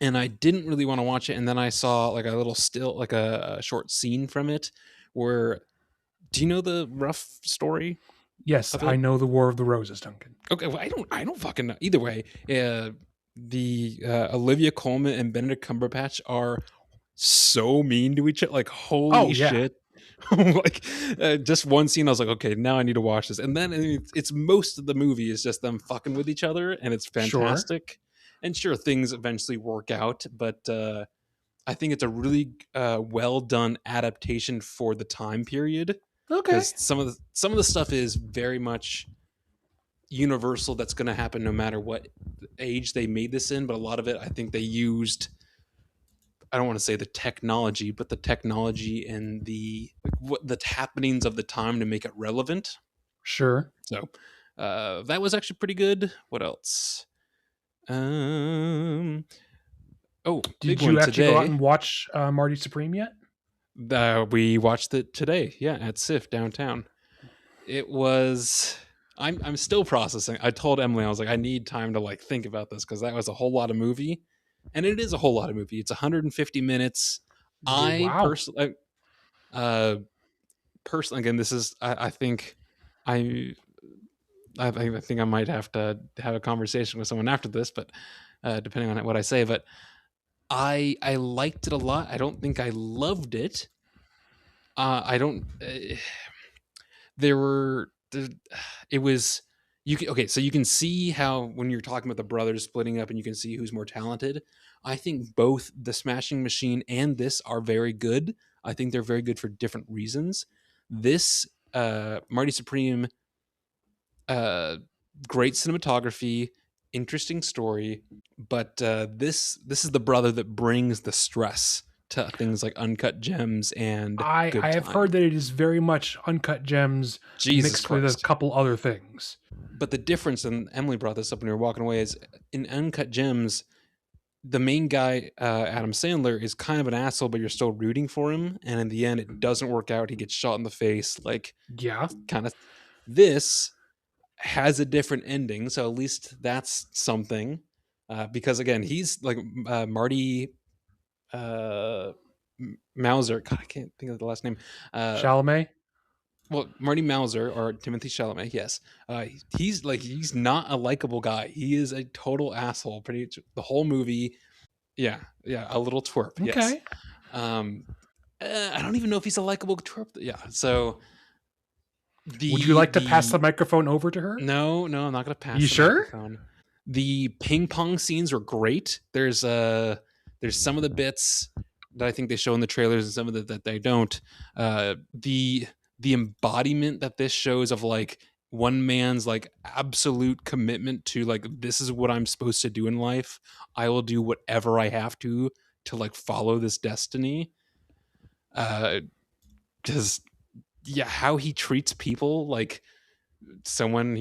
A: and I didn't really want to watch it. And then I saw like a little still like a short scene from it. Where do you know the rough story
B: Yes,
A: of
B: I
A: it?
B: know the War of the Roses, Duncan.
A: Okay, well, I don't fucking know. Either way, the Olivia Colman and Benedict Cumberbatch are so mean to each other. Like,
B: Oh
A: holy
B: yeah,
A: shit! Like, just one scene, I was like, okay, now I need to watch this. And then it's most of the movie is just them fucking with each other, and it's
B: sure.
A: fantastic. And sure, things eventually work out, but I think it's a really well done adaptation for the time period
B: Okay.
A: because some of the stuff is very much universal that's going to happen no matter what age they made this in, but a lot of it I think they used I don't want to say the technology, but the technology and what the happenings of the time to make it relevant.
B: Sure.
A: So that was actually pretty good. What else? Um, oh, big
B: Did
A: one
B: you actually go out
A: today.
B: and watch Marty Supreme yet?
A: We watched it today. Yeah, at SIF downtown. It was. I'm still processing. I told Emily, I was like, I need time to like think about this because that was a whole lot of movie, and it is a whole lot of movie. It's 150 minutes. I
B: Wow.
A: personally, uh, personally, again, this is. I think I I think I might have to have a conversation with someone after this, but depending on what I say, but I liked it a lot. I don't think I loved it. I don't. There were it was you can okay, so you can see how when you're talking about the brothers splitting up and you can see who's more talented. I think both the Smashing Machine and this are very good. I think they're very good for different reasons. This Marty Supreme, uh great cinematography, interesting story, but this is the brother that brings the stress to things like Uncut Gems and
B: I
A: Good
B: have
A: Time.
B: heard that it is very much Uncut Gems
A: Jesus
B: mixed with a
A: Christ.
B: couple other things.
A: But the difference, and Emily brought this up when we were walking away, is in Uncut Gems, the main guy, Adam Sandler, is kind of an asshole, but you're still rooting for him. And in the end, it doesn't work out. He gets shot in the face. Like,
B: Yeah.
A: kind of. This has a different ending, so at least that's something. Because again, he's like Marty uh, Mauser. God, I can't think of the last name. Uh,
B: Chalamet.
A: well, Marty Mauser or Timothy Chalamet, yes. He's not a likable guy. He is a total asshole. Pretty much the whole movie. Yeah, yeah, a little twerp. Yes.
B: Okay.
A: Um, I don't even know if he's a likable twerp. Yeah. So
B: Would you like to pass the
A: the
B: microphone over to her?
A: no, no, I'm not gonna
B: You
A: pass the
B: sure?
A: microphone. The ping pong scenes are great. There's some of the bits that I think they show in the trailers and some of that they don't. The embodiment that this shows of like one man's like absolute commitment to like this is what I'm supposed to do in life. I will do whatever I have to like follow this destiny. Uh, because yeah, how he treats people like someone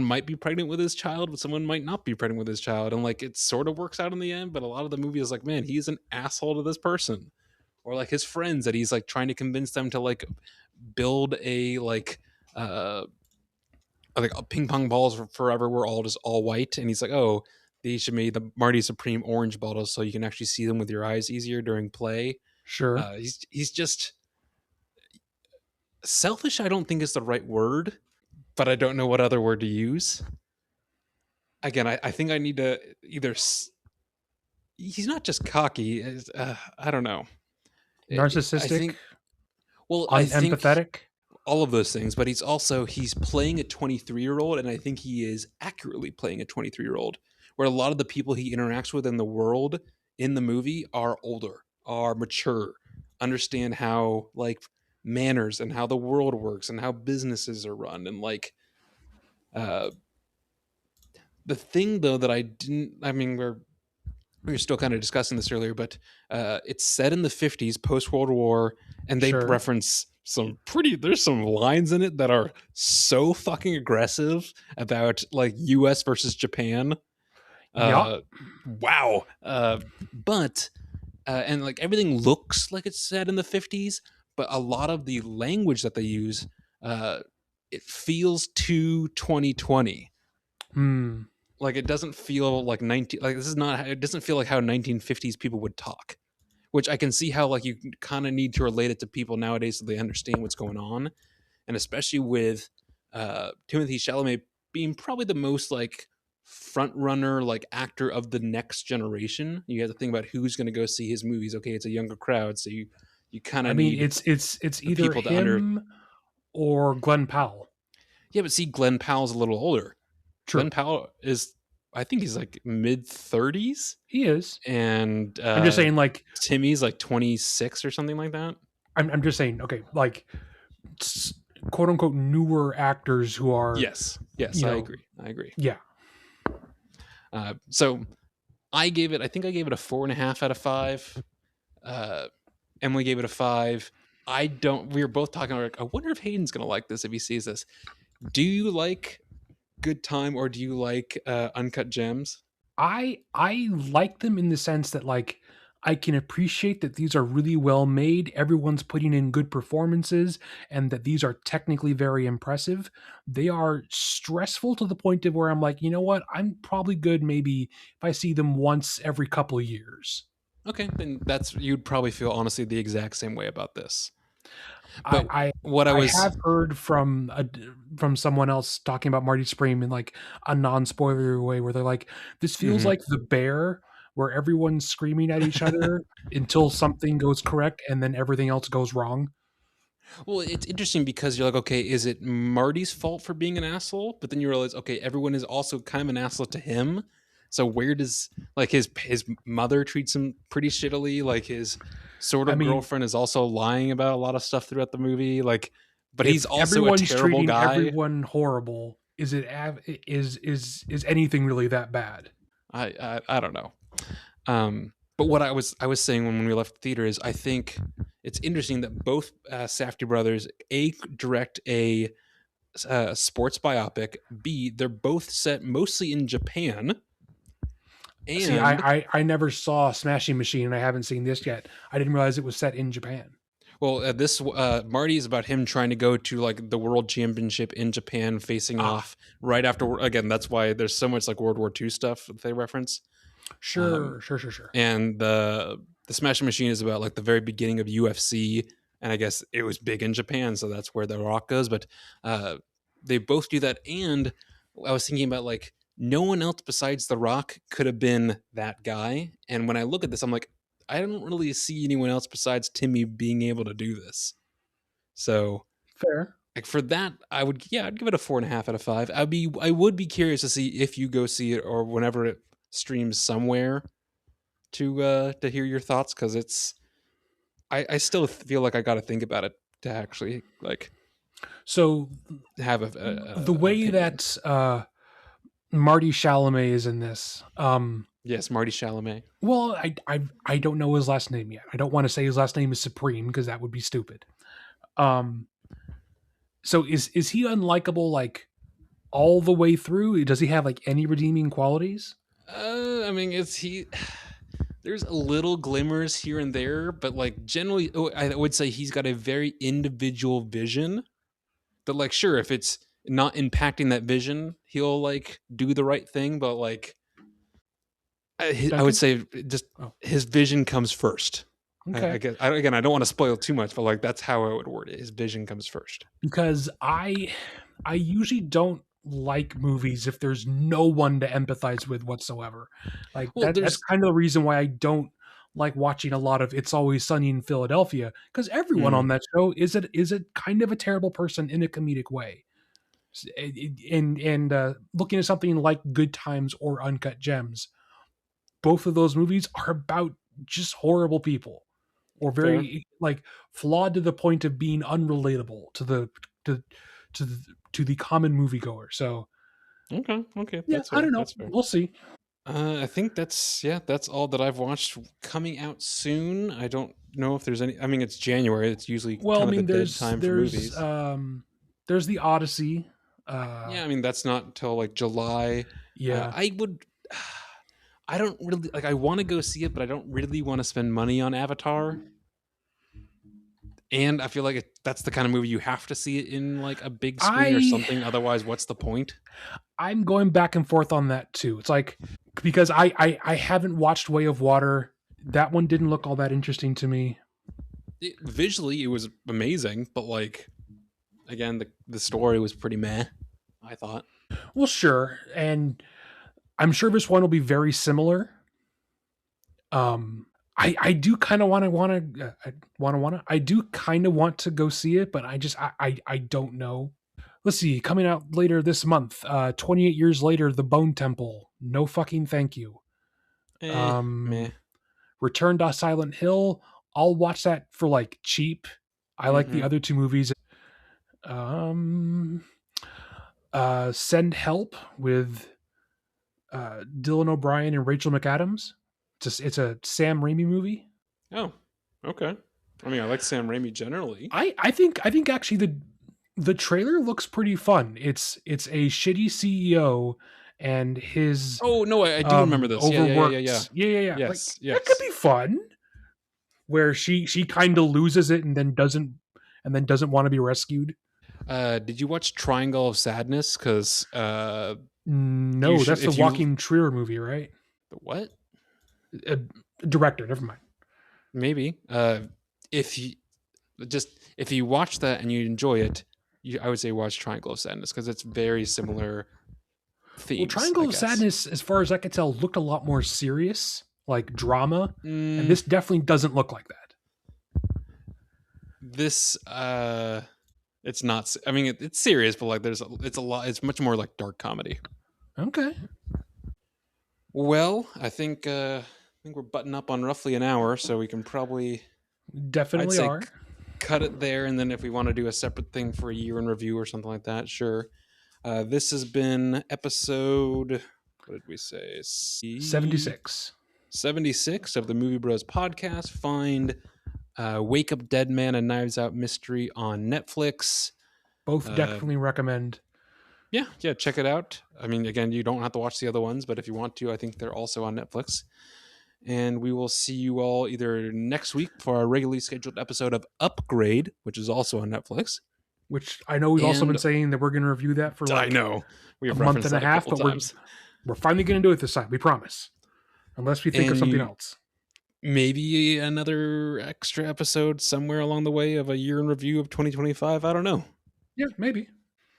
A: might be pregnant with his child, but someone might not be pregnant with his child, and like it sort of works out in the end. But a lot of the movie is like, man, he's an asshole to this person, or like his friends that he's like trying to convince them to like build a uh like ping pong balls forever were all just all white, and he's like, oh, they should make the Marty Supreme orange bottles so you can actually see them with your eyes easier during play.
B: Sure.
A: He's just selfish. I don't think is the right word, but I don't know what other word to use. Again, I think I need to either. He's not just cocky. I don't know. I
B: Narcissistic,
A: think. Well, I think
B: unempathetic.
A: all of those things, but he's playing a 23-year old, and I think he is accurately playing a 23-year old. Where a lot of the people he interacts with in the world in the movie are older, are mature, understand how like manners and how the world works and how businesses are run, and like uh, the thing though that I didn't. I mean, we were still kind of discussing this earlier, but it's set in the 50s, post World War, and they
B: Sure.
A: reference there's some lines in it that are so fucking aggressive about like US versus Japan.
B: Yup.
A: Uh, wow. But, and like everything looks like it's set in the 50s, but a lot of the language that they use, uh, it feels too 2020.
B: Hmm.
A: Like it doesn't feel like 19 like this is not it doesn't feel like how 1950s people would talk, which I can see how like you kind of need to relate it to people nowadays so they understand what's going on, and especially with Timothy Chalamet being probably the most like front runner like actor of the next generation. You have to think about who's going to go see his movies. Okay, it's a younger crowd, so you kind
B: I
A: of
B: mean,
A: need
B: it's
A: the
B: either
A: people to under.
B: him or Glenn Powell.
A: Yeah, but see, Glenn Powell's a little older. Glenn
B: True.
A: Powell is, I think he's like mid 30s,
B: He is.
A: and
B: I'm just saying, like,
A: Timmy's like 26 or something like that.
B: I'm just saying, okay, like, quote unquote newer actors who are,
A: Yes, yes,
B: you
A: I
B: know,
A: agree. I agree.
B: yeah.
A: So I think I gave it a 4.5 out of 5. Uh, Emily gave it a 5. I don't. We were both talking. Like, I wonder if Hayden's gonna like this if he sees this. Do you like Good Time or do you like Uncut Gems?
B: I like them in the sense that like I can appreciate that these are really well made. Everyone's putting in good performances and that these are technically very impressive. They are stressful to the point of where I'm like, you know what? I'm probably good maybe if I see them once every couple of years.
A: Okay, then that's you'd probably feel honestly the exact same way about this.
B: I
A: But
B: I
A: what I
B: I
A: was,
B: have heard from someone else talking about Marty Supreme in like a non-spoiler way where they're like, this feels
A: mhm.
B: like The Bear, where everyone's screaming at each other until something goes correct and then everything else goes wrong.
A: Well, it's interesting because you're like, okay, is it Marty's fault for being an asshole? But then you realize, okay, everyone is also kind of an asshole to him. So where does like his mother treats him pretty shittily? Like his sort
B: I
A: of
B: mean,
A: girlfriend is also lying about a lot of stuff throughout the movie. Like, but he's
B: if
A: also a
B: everyone's
A: terrible
B: treating
A: guy.
B: everyone horrible, is anything really that bad?
A: I don't know. But what I was saying when we left the theater is I think it's interesting that both Safdie brothers a direct a sports biopic. B, they're both set mostly in Japan,
B: See,
A: and
B: I never saw Smashing Machine and I haven't seen this yet. I didn't realize it was set in Japan.
A: well, this Marty is about him trying to go to like the world championship in Japan, facing
B: Ah,
A: off right after. Again, that's why there's so much like World War II stuff that they reference. Um,
B: sure.
A: and the Smashing Machine is about like the very beginning of UFC, and I guess it was big in Japan, so that's where the Rock goes. But uh, they both do that, and I was thinking about like no one else besides the Rock could have been that guy. And when I look at this, I'm like, I don't really see anyone else besides Timmy being able to do this. So
B: Fair.
A: like for that, I'd give it a 4.5 out of 5. I would be curious to see if you go see it or whenever it streams somewhere to hear your thoughts because I still feel like I got to think about it to actually like
B: So
A: have
B: the
A: an
B: way
A: opinion.
B: that Marty Chalamet is in this,
A: Yes, Marty Chalamet.
B: well, I don't know his last name yet. I don't want to say his last name is Supreme because that would be stupid. Um, so is he unlikable like all the way through? Does he have like any redeeming qualities?
A: I mean, it's he. There's a little glimmers here and there, but like generally, I would say he's got a very individual vision. That like, sure, if it's not impacting that vision, he'll like do the right thing. But like, I would
B: Duncan?
A: say just
B: Oh,
A: his vision comes first. I
B: okay.
A: guess again, I don't want to spoil too much, but like that's how I would word it. His vision comes first.
B: Because I usually don't like movies if there's no one to empathize with whatsoever. Like
A: Well,
B: that's
A: there's
B: kind of the reason why I don't like watching a lot of It's Always Sunny in Philadelphia because everyone
A: mm,
B: on that show is a kind of a terrible person in a comedic way. And looking at something like Good Times or Uncut Gems, both of those movies are about just horrible people or
A: fair.
B: very like flawed to the point of being unrelatable to to the common moviegoer. So
A: Okay, okay,
B: yeah,
A: that's
B: I
A: fair.
B: don't know.
A: That's fair.
B: We'll see.
A: I think that's all that I've watched coming out soon. I don't know if there's any. I mean, it's January. It's usually
B: Well, I
A: kind of the
B: mean,
A: dead time for movies.
B: there's the Odyssey.
A: Yeah, I mean that's not until like July.
B: Yeah,
A: I would. I don't really like. I want to go see it, but I don't really want to spend money on Avatar. And I feel like that's the kind of movie you have to see it in like a big screen or
B: I
A: something. Otherwise, what's the point?
B: I'm going back and forth on that too. It's like because I haven't watched Way of Water. That one didn't look all that interesting to me.
A: Visually, it was amazing, but like again, the story was pretty meh. I thought.
B: Well, sure, and I'm sure this one will be very similar. I do kind of I do kind of want to go see it, but I don't know. Let's see, coming out later this month, 28 years later, The Bone Temple. No fucking thank you.
A: Meh.
B: Return to Silent Hill. I'll watch that for like cheap. I like the
A: Mm-hmm.
B: other two movies. Um, Send Help with Dylan O'Brien and Rachel McAdams. It's a Sam Raimi movie.
A: Oh. Okay. I mean, I like Sam Raimi generally.
B: I think actually the trailer looks pretty fun. It's a shitty CEO and his
A: Oh no, I do remember this. Yeah, yeah, yeah, yeah, yeah.
B: overworked. Yeah. Like
A: Yes,
B: that could
A: yes.
B: be fun. Where she kind of loses it and then doesn't want to be rescued.
A: Did you watch Triangle of Sadness? Because you
B: No,
A: should.
B: that's the
A: If you
B: Joaquin Trier movie, right?
A: the what?
B: Uh, Director, never mind.
A: Maybe. If you if you watch that and you enjoy it, I would say watch Triangle of Sadness because it's very similar
B: Well,
A: themes, I
B: Triangle of
A: guess.
B: Sadness, as far as I could tell, looked a lot more serious, like drama, and
A: Mm,
B: this definitely doesn't look like that.
A: this it's not. I mean, it's serious, but like it's a lot. It's much more like dark comedy.
B: Okay,
A: Well, I think we're butting up on roughly an hour, so we can probably I'd
B: definitely
A: say
B: are.
A: cut it there, and then if we want to do a separate thing for a year in review or something like that, sure. This has been episode. What did we say?
B: 76.
A: 76 of the Movie Bros podcast. Find Wake Up Dead Man and Knives Out Mystery on Netflix.
B: Both
A: Uh,
B: definitely recommend.
A: yeah, check it out. I mean, again, you don't have to watch the other ones, but if you want to, I think they're also on Netflix. And we will see you all either next week for our regularly scheduled episode of Upgrade, which is also on Netflix.
B: Which I know we've also been
A: And
B: saying that we're going to review that for
A: I
B: like
A: know we
B: a
A: have
B: month
A: referenced
B: and a
A: that a
B: half,
A: couple
B: but
A: times.
B: we're finally going to do it this time. We promise, unless we think of
A: And
B: something
A: you
B: else.
A: maybe another extra episode somewhere along the way of a year in review of 2025. I don't know.
B: Yeah, maybe.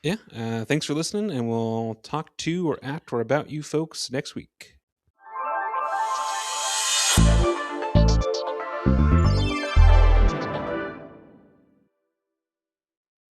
A: Yeah. Thanks for listening, and we'll talk to or at or about you folks next week.